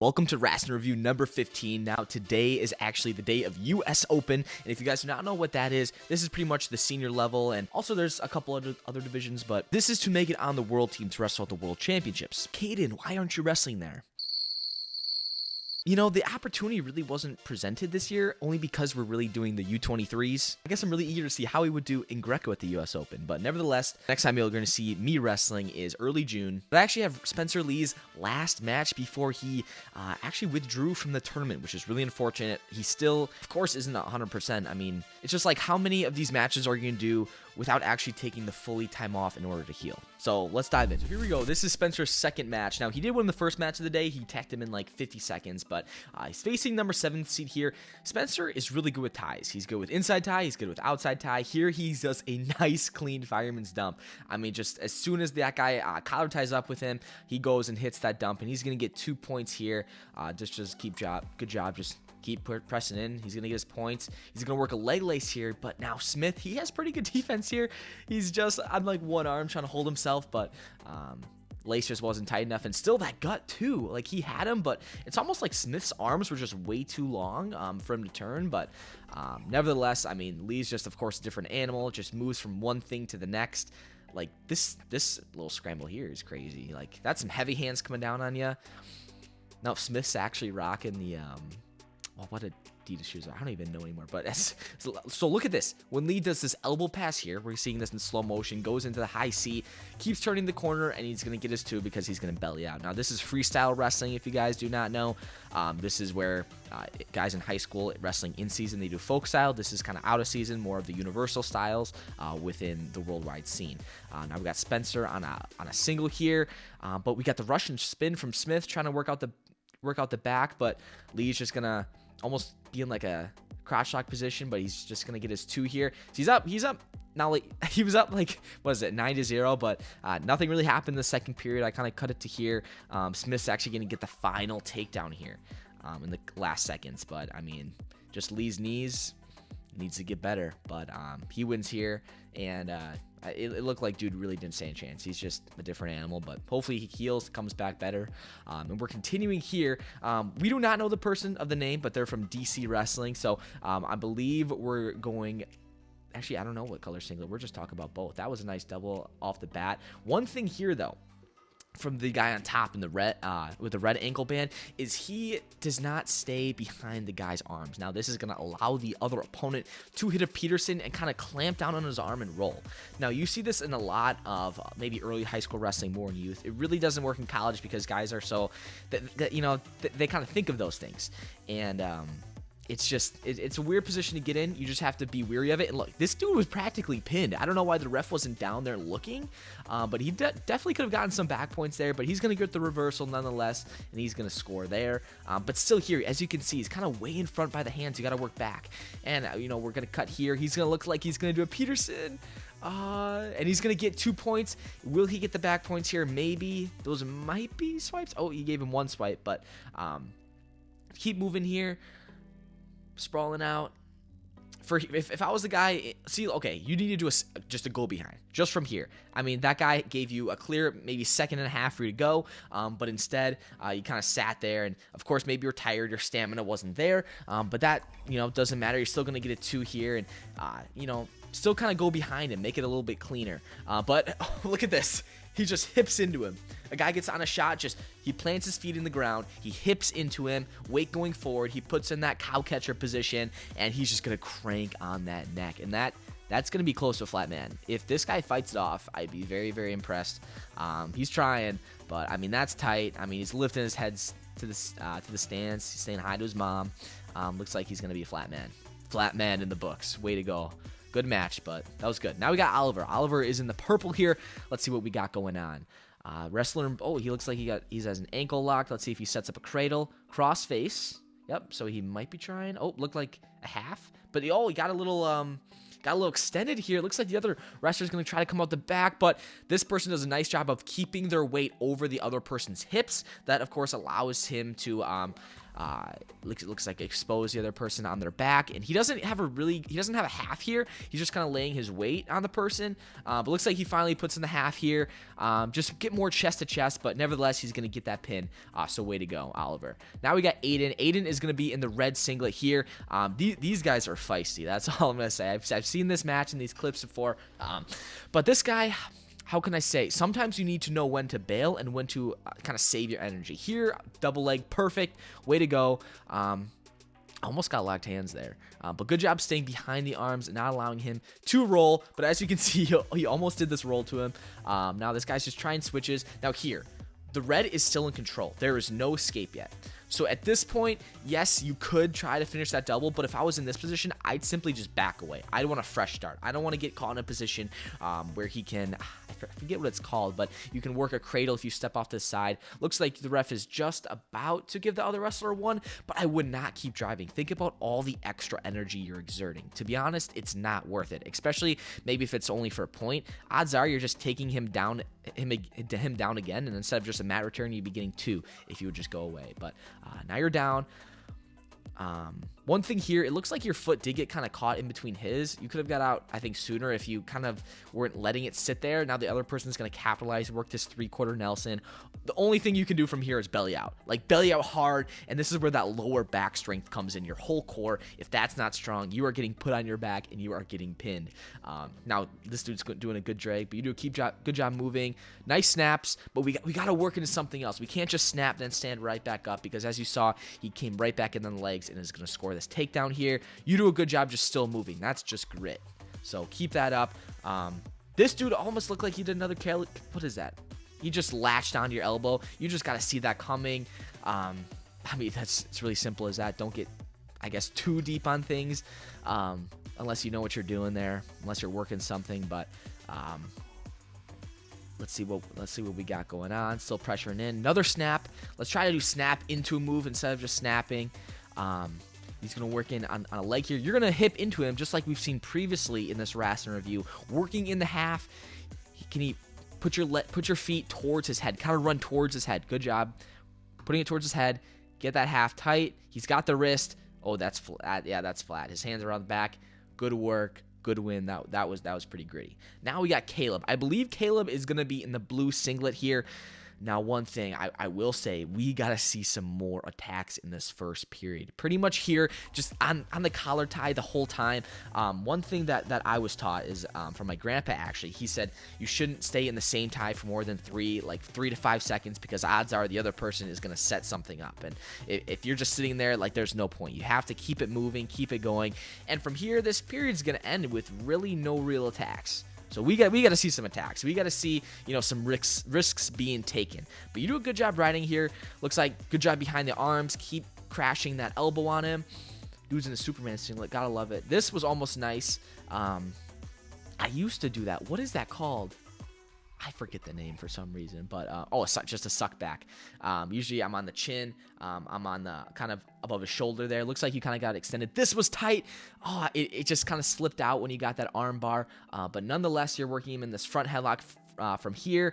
Welcome to Wrastlin Review number 15. Now, today is actually the day of US Open, and if you guys do not know what that is, this is pretty much the senior level, and also there's a couple other divisions, but this is to make it on the world team to wrestle at the World Championships. Cayden, why aren't you wrestling there? You know, the opportunity really wasn't presented this year, only because we're really doing the U23s. I guess I'm really eager to see how he would do in Greco at the US Open, but nevertheless, next time you're going to see me wrestling is early June. But I actually have Spencer Lee's last match before he actually withdrew from the tournament, which is really unfortunate. He still, of course, isn't 100%. I mean, it's just like, how many of these matches are you going to do without actually taking the fully time off in order to heal? So let's dive in. So here we go. This is Spencer's second match. Now, he did win the first match of the day. He tacked him in like 50 seconds, but he's facing number 7 seed here. Spencer is really good with ties. He's good with inside tie. He's good with outside tie. Here, he does a nice, clean fireman's dump. I mean, just as soon as that guy collar ties up with him, he goes and hits that dump, and he's going to get 2 points here. Just good job. Just keep pressing in. He's going to get his points. He's going to work a leg lace here, but now Smith, he has pretty good defense here. He's just on like one arm trying to hold himself, but lace just wasn't tight enough, and still that gut too. Like, he had him, but it's almost like Smith's arms were just way too long for him to turn, but nevertheless, I mean, Lee's just, of course, a different animal, just moves from one thing to the next. Like, this little scramble here is crazy. Like, that's some heavy hands coming down on you. Now, Smith's actually rocking the what Adidas shoes are. I don't even know anymore. But so look at this. When Lee does this elbow pass here, we're seeing this in slow motion, goes into the high C, keeps turning the corner, and he's going to get his 2 because he's going to belly out. Now, this is freestyle wrestling, if you guys do not know. This is where guys in high school wrestling in season, they do folk style. This is kind of out of season, more of the universal styles within the worldwide scene. Now we got Spencer on a single here, but we got the Russian spin from Smith trying to work out the back, but Lee's just gonna almost be in like a crotch lock position, but he's just gonna get his 2 here. So he's up now. Like, he was up like, what is it, 9-0, but nothing really happened in the second period. I kind of cut it to here. Smith's actually gonna get the final takedown here in the last seconds, but I mean, just Lee's knees needs to get better, but he wins here, and it looked like dude really didn't stand a chance. He's just a different animal, but hopefully he heals, comes back better. And we're continuing here. We do not know the person of the name, but they're from DC Wrestling, so I believe we're going... Actually, I don't know what color singlet. We're just talking about both. That was a nice double off the bat. One thing here, though, from the guy on top in the red with the red ankle band, is he does not stay behind the guy's arms. Now, this is going to allow the other opponent to hit a Peterson and kind of clamp down on his arm and roll. Now, you see this in a lot of maybe early high school wrestling, more in youth. It really doesn't work in college because guys are so that you know, they kind of think of those things, and it's just, it's a weird position to get in. You just have to be weary of it. And look, this dude was practically pinned. I don't know why the ref wasn't down there looking, but he definitely could have gotten some back points there, but he's going to get the reversal nonetheless, and he's going to score there. But still here, as you can see, he's kind of way in front by the hands. You got to work back. And, you know, we're going to cut here. He's going to look like he's going to do a Peterson. And he's going to get 2 points. Will he get the back points here? Maybe. Those might be swipes. Oh, he gave him 1 swipe, but keep moving here. Sprawling out. If I was the guy, see, okay, you need to do just a go behind, just from here. I mean, that guy gave you a clear maybe 1.5 seconds for you to go, but instead you kind of sat there, and of course maybe you're tired, your stamina wasn't there, but that, you know, doesn't matter. You're still gonna get a 2 here, and you know, still kind of go behind him, make it a little bit cleaner. But look at this. He just hips into him. A guy gets on a shot, he plants his feet in the ground, he hips into him, weight going forward, he puts in that cow catcher position, and he's just going to crank on that neck. And that's going to be close to a flat man. If this guy fights it off, I'd be very, very impressed. He's trying, but I mean, that's tight. I mean, he's lifting his head to the stands. He's saying hi to his mom. Looks like he's going to be a flat man. Flat man in the books. Way to go. Good match, but that was good. Now we got Oliver. Oliver is in the purple here. Let's see what we got going on. Wrestler, oh, he looks like he has an ankle lock. Let's see if he sets up a cradle. Cross face. Yep, so he might be trying. Oh, looked like a half. But, he got a little extended here. It looks like the other wrestler's going to try to come out the back, but this person does a nice job of keeping their weight over the other person's hips. That, of course, allows him to Looks like expose the other person on their back, and he doesn't have a half here. He's just kind of laying his weight on the person, but looks like he finally puts in the half here. Just get more chest to chest, but nevertheless he's gonna get that pin. So way to go, Oliver. Now we got Aiden. Aiden is gonna be in the red singlet here. These guys are feisty. That's all I'm gonna say. I've seen this match in these clips before, but this guy, how can I say? Sometimes you need to know when to bail and when to kind of save your energy. Here, double leg, perfect. Way to go. Almost got locked hands there. But good job staying behind the arms and not allowing him to roll. But as you can see, he almost did this roll to him. Now this guy's just trying switches. Now here, the red is still in control. There is no escape yet. So at this point, yes, you could try to finish that double, but if I was in this position, I'd simply just back away. I'd want a fresh start. I don't want to get caught in a position where he can, I forget what it's called, but you can work a cradle if you step off to the side. Looks like the ref is just about to give the other wrestler one, but I would not keep driving. Think about all the extra energy you're exerting. To be honest, it's not worth it, especially maybe if it's only for a point. Odds are you're just taking him down again, and instead of just a mat return, you'd be getting 2 if you would just go away. But now you're down. One thing here, it looks like your foot did get kind of caught in between his. You could have got out, I think, sooner if you kind of weren't letting it sit there. Now the other person's going to capitalize, work this 3/4 Nelson. The only thing you can do from here is belly out. Like, belly out hard, and this is where that lower back strength comes in, your whole core. If that's not strong, you are getting put on your back, and you are getting pinned. Now, this dude's doing a good drag, but you do a good job moving. Nice snaps, but we got to work into something else. We can't just snap, then stand right back up, because as you saw, he came right back in on the legs and is going to score this takedown here. You do a good job just still moving. That's just grit. So keep that up. This dude almost looked like he did another what is that? He just latched onto your elbow. You just got to see that coming. I mean, it's really simple as that. Don't get, I guess, too deep on things unless you know what you're doing there, unless you're working something. But let's see what we got going on. Still pressuring in. Another snap. Let's try to do snap into a move instead of just snapping. He's going to work in on a leg here. You're going to hip into him just like we've seen previously in this Wrastlin review. Working in the half. Can he put your feet towards his head? Kind of run towards his head. Good job. Putting it towards his head. Get that half tight. He's got the wrist. Oh, that's flat. Yeah, that's flat. His hands are on the back. Good work. Good win. That was pretty gritty. Now we got Caleb. I believe Caleb is going to be in the blue singlet here. Now, one thing I will say, we got to see some more attacks in this first period. Pretty much here, just on the collar tie the whole time. One thing that I was taught is from my grandpa, actually. He said you shouldn't stay in the same tie for more than 3 to 5 seconds, because odds are the other person is going to set something up. And if you're just sitting there, like, there's no point. You have to keep it moving, keep it going. And from here, this period is going to end with really no real attacks. So we got to see some attacks. We got to see, some risks being taken. But you do a good job riding here. Looks like good job behind the arms. Keep crashing that elbow on him. Dude's in the Superman singlet. Gotta love it. This was almost nice. I used to do that. What is that called? I forget the name for some reason, but just a suck back. Usually I'm on the chin. I'm on the kind of above his shoulder there. Looks like you kind of got extended. This was tight. Oh, it just kind of slipped out when you got that arm bar. But nonetheless, you're working him in this front headlock from here.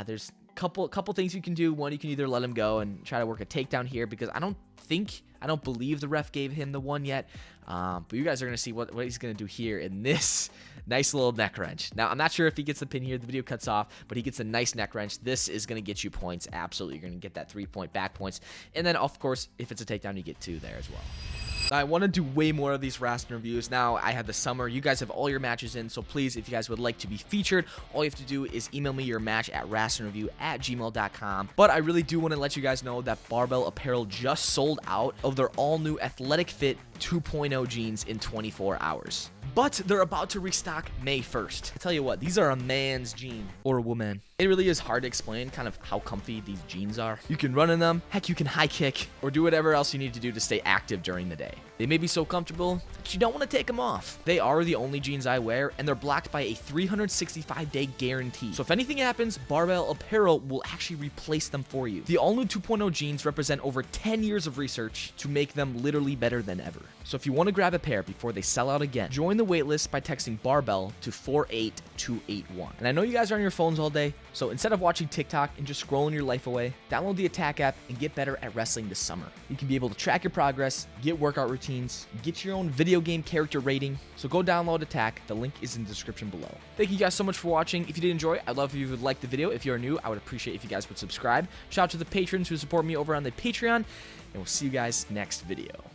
There's a couple things you can do. One, you can either let him go and try to work a takedown here, because I don't believe the ref gave him the one yet. But you guys are going to see what he's going to do here in this nice little neck wrench. Now, I'm not sure if he gets the pin here. The video cuts off, but he gets a nice neck wrench. This is going to get you points. Absolutely. You're going to get that 3-point back points. And then, of course, if it's a takedown, you get 2 there as well. I want to do way more of these Wrastlin reviews. Now I have the summer. You guys have all your matches in, so please, if you guys would like to be featured, all you have to do is email me your match at wrestlinreview@gmail.com. But I really do want to let you guys know that Barbell Apparel just sold out of their all-new Athletic Fit 2.0 jeans in 24 hours. But they're about to restock May 1st. I tell you what, these are a man's jean, or a woman. It really is hard to explain kind of how comfy these jeans are. You can run in them, heck, you can high kick, or do whatever else you need to do to stay active during the day. They may be so comfortable that you don't want to take them off. They are the only jeans I wear, and they're blocked by a 365-day guarantee. So if anything happens, Barbell Apparel will actually replace them for you. The all-new 2.0 jeans represent over 10 years of research to make them literally better than ever. So if you want to grab a pair before they sell out again, join the waitlist by texting Barbell to 48281. And I know you guys are on your phones all day. So instead of watching TikTok and just scrolling your life away, download the Attack app and get better at wrestling this summer. You can be able to track your progress, get workout routines, get your own video game character rating. So go download Attack. The link is in the description below. Thank you guys so much for watching. If you did enjoy, I'd love if you would like the video. If you're new, I would appreciate if you guys would subscribe. Shout out to the patrons who support me over on the Patreon, and we'll see you guys next video.